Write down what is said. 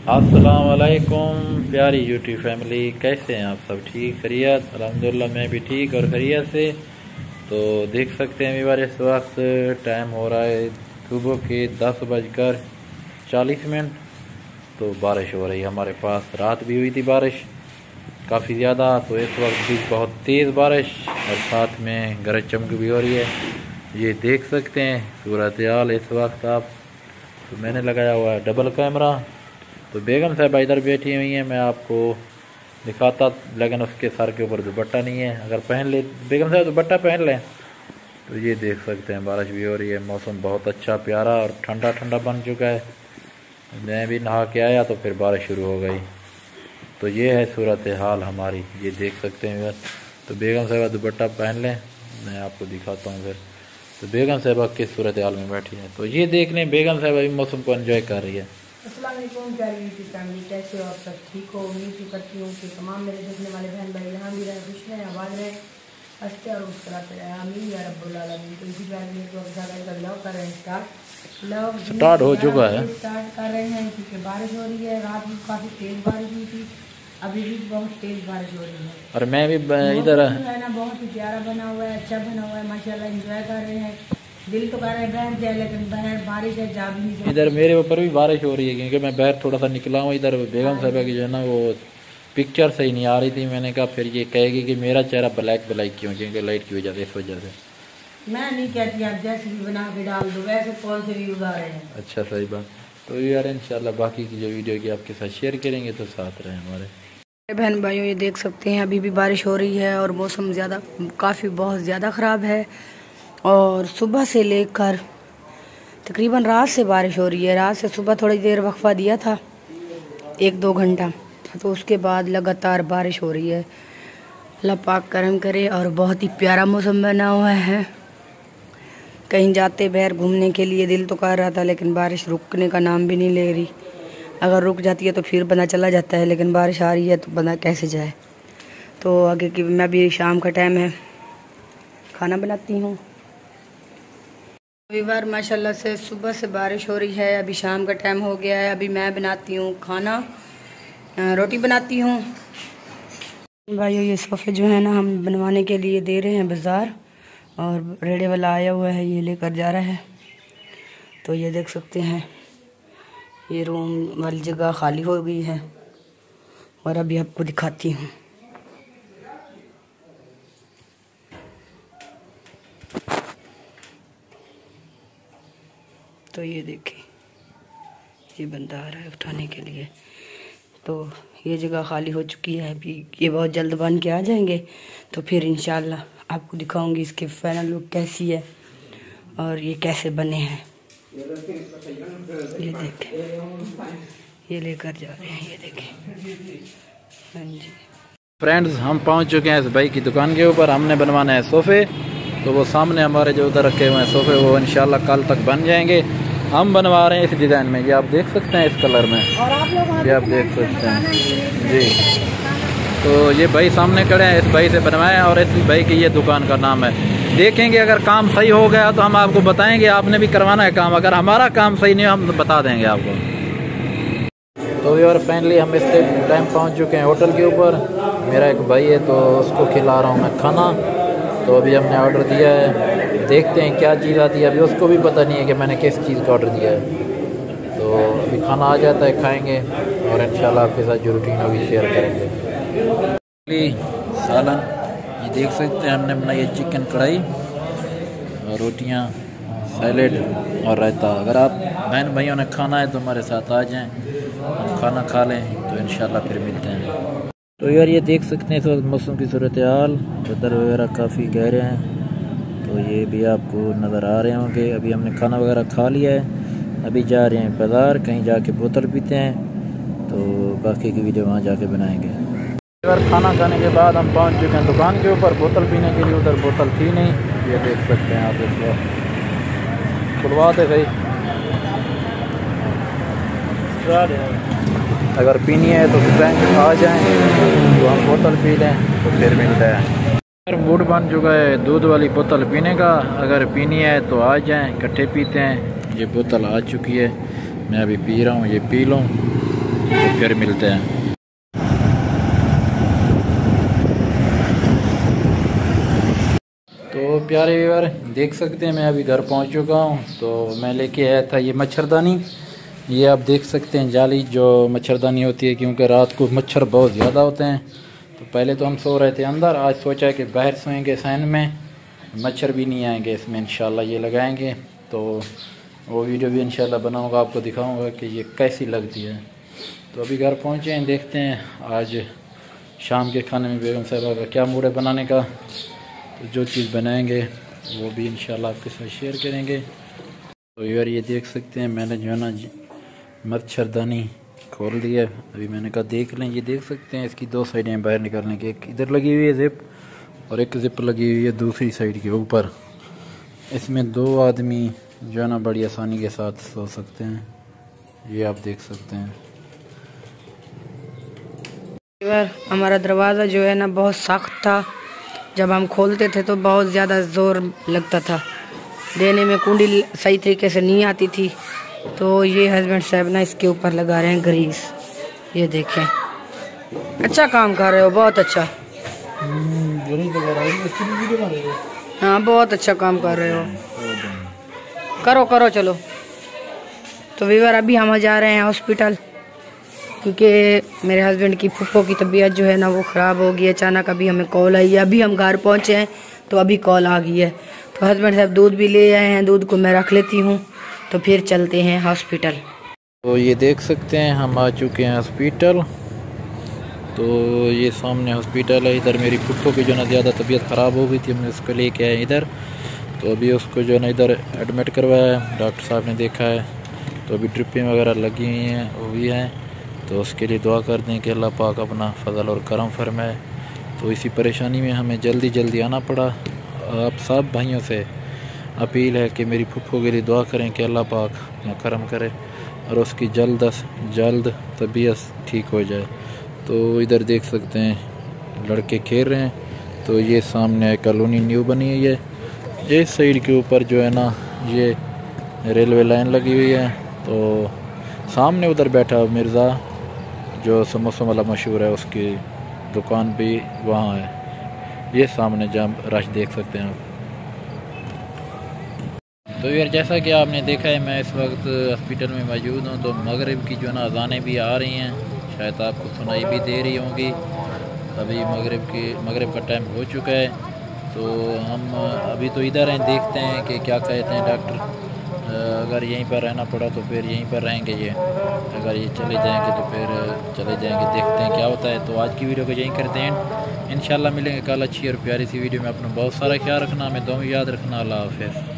अस्सलाम वालेकुम प्यारी यूट्यूब फैमिली, कैसे हैं आप सब? ठीक खैरियत? अल्हम्दुलिल्लाह मैं भी ठीक और खैरियत से। तो देख सकते हैं अभी बार इस वक्त टाइम हो रहा है सुबह के 10:40। तो बारिश हो रही है हमारे पास। रात भी हुई थी बारिश काफ़ी ज़्यादा, तो इस वक्त भी बहुत तेज़ बारिश और साथ में गरज चमक भी हो रही है। ये देख सकते हैं सूरत हाल इस वक्त आप। तो मैंने लगाया हुआ है डबल कैमरा। तो बेगम साहबा इधर बैठी हुई हैं, मैं आपको दिखाता, लेकिन उसके सर के ऊपर दुपट्टा नहीं है। अगर पहन ले बेगम साहब दुपट्टा पहन लें। तो ये देख सकते हैं बारिश भी हो रही है, मौसम बहुत अच्छा प्यारा और ठंडा ठंडा बन चुका है। मैं भी नहा के आया तो फिर बारिश शुरू हो गई। तो ये है सूरत हाल हमारी, ये देख सकते हैं इधर। तो बेगम साहबा दुपट्टा पहन लें, मैं आपको दिखाता हूँ फिर। तो बेगम साहबा किस सूरत हाल में बैठी है, तो ये देख लें बेगम साहबा भी मौसम को एंजॉय कर रही है। अस्सलाम वालेकुम प्यारी यूट्यूब फैमिली, कैसे हो आप सब? ठीक हो? उम्मीद करती हूँ कि तमाम मेरे देखने वाले बहन भाई यहाँ भी रहे, खुश रहें, आबाद रहें, हंसते और मुस्कुराते रहें, आमीन या रब्बुल आलमीन। तो इसी प्यार में तो अगर लव कर रहे हैं स्टार्ट हो चुका है, स्टार्ट कर रहे हैं क्योंकि बारिश हो रही है। रात में काफ़ी तेज़ बारिश हुई थी, अभी भी बहुत तेज़ बारिश हो रही है। और मैं भी इधर है ना, बहुत ही प्यारा बना हुआ है, अच्छा बना हुआ है माशाल्लाह। एंजॉय कर रहे हैं, दिल तो कर रहा है बैठ जाए, लेकिन बाहर बारिश है, जा भी नहीं सकते। इधर मेरे ऊपर भी बारिश हो रही है क्योंकि मैं बाहर थोड़ा सा निकला हूँ। इधर बेगम साहबा की जो है ना वो पिक्चर सही नहीं आ रही थी। मैंने कहा फिर ये कहेगी कि मेरा चेहरा ब्लैक क्यों, क्योंकि लाइट की वजह से, इस वजह से। मैं नहीं कहती, आप जैसे भी बना के डाल दो, वैसे कौन से व्यूज आ रहे हैं। अच्छा सही बात। तो यार इंशाल्लाह बाकी की जो वीडियो की आपके साथ शेयर करेंगे, तो साथ रहे हमारे। बहन भाइयों, ये देख सकते हैं अभी भी बारिश हो रही है और मौसम काफ़ी बहुत ज़्यादा ख़राब है। और सुबह से लेकर तकरीबन रात से बारिश हो रही है। रात से सुबह थोड़ी देर वक्फा दिया था, 1-2 घंटा, तो उसके बाद लगातार बारिश हो रही है। अल्लाह पाक करम करे। और बहुत ही प्यारा मौसम बना हुआ है। कहीं जाते बहर घूमने के लिए दिल तो कर रहा था, लेकिन बारिश रुकने का नाम भी नहीं ले रही। अगर रुक जाती है तो फिर बंदा चला जाता है, लेकिन बारिश आ रही है तो बंदा कैसे जाए। तो आगे की मैं भी, शाम का टाइम है, खाना बनाती हूँ। अभी बार माशाल्लाह से सुबह से बारिश हो रही है, अभी शाम का टाइम हो गया है। अभी मैं बनाती हूँ खाना, रोटी बनाती हूँ। भाइयों, ये सोफ़े जो है ना हम बनवाने के लिए दे रहे हैं बाज़ार, और रेडे वाला आया हुआ है, ये लेकर जा रहा है। तो ये देख सकते हैं ये रूम वाली जगह खाली हो गई है, और अभी आपको दिखाती हूँ। तो ये देखिए, ये बंदा आ रहा है उठाने के लिए। तो ये जगह खाली हो चुकी है, अभी ये बहुत जल्द बन के आ जाएंगे। तो फिर इंशाल्लाह आपको दिखाऊंगी इसकी फाइनल लुक कैसी है और ये कैसे बने हैं। ये देखें, ये लेकर जा रहे हैं, ये देखें। हाँ जी फ्रेंड्स, हम पहुंच चुके हैं इस भाई की दुकान के ऊपर। हमने बनवाना है सोफ़े। तो वो सामने हमारे जो उधर रखे हुए हैं सोफ़े, वो इंशाल्लाह कल तक बन जाएंगे। हम बनवा रहे हैं इस डिज़ाइन में, ये आप देख सकते हैं, इस कलर में, और आप लोग ये आप देख सकते हैं जी। तो ये भाई सामने खड़े हैं, इस भाई से बनवाए, और इस भाई की ये दुकान का नाम है। देखेंगे अगर काम सही हो गया तो हम आपको बताएंगे, आपने भी करवाना है काम। अगर हमारा काम सही नहीं हो हम बता देंगे आपको। तो यार फाइनली हम इस टाइम पहुंच चुके हैं होटल के ऊपर। मेरा एक भाई है तो उसको खिला रहा हूँ मैं खाना। तो अभी हमने ऑर्डर दिया है, देखते हैं क्या चीज़ आती है। अभी उसको भी पता नहीं है कि मैंने किस चीज़ का ऑर्डर दिया है। तो अभी खाना आ जाता है, खाएँगे, और इंशाल्लाह आपके साथ जो रूटीन होगी शेयर करेंगे। सालन, ये देख सकते हैं हमने बनाई है चिकन कढ़ाई और रोटियां, सैलेड और रायता। अगर आप बहन भाइयों ने खाना है तो हमारे साथ आ जाएं, हम खाना खा लें, तो इंशाल्लाह फिर मिलते हैं। तो यार ये देख सकते हैं इस वक्त मौसम की सूरत हाल, बदल वगैरह काफ़ी गहरे हैं, तो ये भी आपको नज़र आ रहे होंगे। अभी हमने खाना वगैरह खा लिया है, अभी जा रहे हैं बाज़ार, कहीं जाके बोतल पीते हैं। तो बाकी की वीडियो वहाँ जाके बनाएंगे। यार खाना खाने के बाद हम पहुंच चुके हैं दुकान के ऊपर बोतल पीने के लिए। उधर बोतल थी नहीं, ये देख सकते हैं आप, इसको खुलवाते सही। अगर पीनी है तो बैंक आ जाएं, तो हम बोतल पी लें, तो फिर मिलता है। यार मूड बन चुका है दूध वाली बोतल पीने का। अगर पीनी है तो आ जाएं, इकट्ठे पीते हैं। ये बोतल आ चुकी है, मैं अभी पी रहा हूँ, ये पी लूँ। तो फिर मिलते हैं। तो प्यारे व्यूअर देख सकते हैं मैं अभी घर पहुंच चुका हूं। तो मैं लेके आया था ये मच्छरदानी, ये आप देख सकते हैं जाली जो मच्छरदानी होती है, क्योंकि रात को मच्छर बहुत ज़्यादा होते हैं। तो पहले तो हम सो रहे थे अंदर, आज सोचा है कि बाहर सोएंगे फैन में, मच्छर भी नहीं आएंगे इसमें इंशाल्लाह। ये लगाएंगे तो वो वीडियो भी इंशाल्लाह बनाऊंगा, आपको दिखाऊंगा कि ये कैसी लगती है। तो अभी घर पहुँचे हैं, देखते हैं आज शाम के खाने में बेगम साहिबा का क्या मूड है बनाने का। तो जो चीज़ बनाएंगे वो भी इंशाल्लाह आपके साथ शेयर करेंगे। तो यार ये देख सकते हैं मैंने जो है ना मच्छरदानी खोल दी है। अभी मैंने कहा देख लें, ये देख सकते हैं इसकी दो साइडें बाहर निकालने की, एक इधर लगी हुई है जिप और एक जिप लगी हुई है दूसरी साइड के ऊपर। इसमें दो आदमी जो है ना बड़ी आसानी के साथ सो सकते हैं, ये आप देख सकते हैं। यार हमारा दरवाज़ा जो है ना बहुत सख्त था, जब हम खोलते थे तो बहुत ज़्यादा ज़ोर लगता था, देने में कुंडी सही तरीके से नहीं आती थी। तो ये हस्बैंड साहब ना इसके ऊपर लगा रहे हैं ग्रीस, ये देखें। अच्छा काम कर रहे हो, बहुत अच्छा। हाँ बहुत अच्छा काम कर रहे हो, करो करो चलो। तो व्यूअर अभी हम जा रहे हैं हॉस्पिटल, क्योंकि मेरे हस्बैंड की फूफो की तबीयत जो है ना वो ख़राब हो गई है। अचानक अभी हमें कॉल आई है, अभी हम घर पहुँचे हैं तो अभी कॉल आ गई है। तो हस्बैंड साहब दूध भी ले आए हैं, दूध को मैं रख लेती हूँ, तो फिर चलते हैं हॉस्पिटल। तो ये देख सकते हैं हम आ चुके हैं हॉस्पिटल। तो ये सामने हॉस्पिटल है, इधर मेरी फूफो की जो ना ज़्यादा तबीयत ख़राब हो गई थी, हमने उसको लेके आए इधर। तो अभी उसको जो है ना इधर एडमिट करवाया है, डॉक्टर साहब ने देखा है। तो अभी ड्रिपिंग वगैरह लगी हुई हैं, वो भी हैं। तो उसके लिए दुआ कर दें कि अल्लाह पाक अपना फजल और करम फरमाए। तो इसी परेशानी में हमें जल्दी जल्दी आना पड़ा। आप सब भाइयों से अपील है कि मेरी फूफो के लिए दुआ करें कि अल्लाह पाक अपना करम करे और उसकी जल्द तबीयत ठीक हो जाए। तो इधर देख सकते हैं लड़के खेल रहे हैं। तो ये सामने कॉलोनी न्यू बनी हुई है, इस साइड के ऊपर जो है ना ये रेलवे लाइन लगी हुई है। तो सामने उधर बैठा मिर्ज़ा जो समोसा वाला मशहूर है, उसकी दुकान भी वहाँ है। ये सामने जहाँ रश देख सकते हैं आप। तो यार जैसा कि आपने देखा है मैं इस वक्त हॉस्पिटल में मौजूद हूँ। तो मगरिब की जो ना अज़ानें भी आ रही हैं, शायद आपको सुनाई भी दे रही होंगी। अभी मगरिब का टाइम हो चुका है। तो हम अभी तो इधर हैं, देखते हैं कि क्या कहते हैं डॉक्टर। अगर यहीं पर रहना पड़ा तो फिर यहीं पर रहेंगे ये, अगर ये चले जाएंगे तो फिर चले जाएंगे, देखते हैं क्या होता है। तो आज की वीडियो को यहीं करते हैं, इंशाल्लाह मिलेंगे कल अच्छी और प्यारी सी वीडियो में। अपना बहुत सारा ख्याल रखना, हमें दुआ में याद रखना। अल्लाह हाफ़िज़।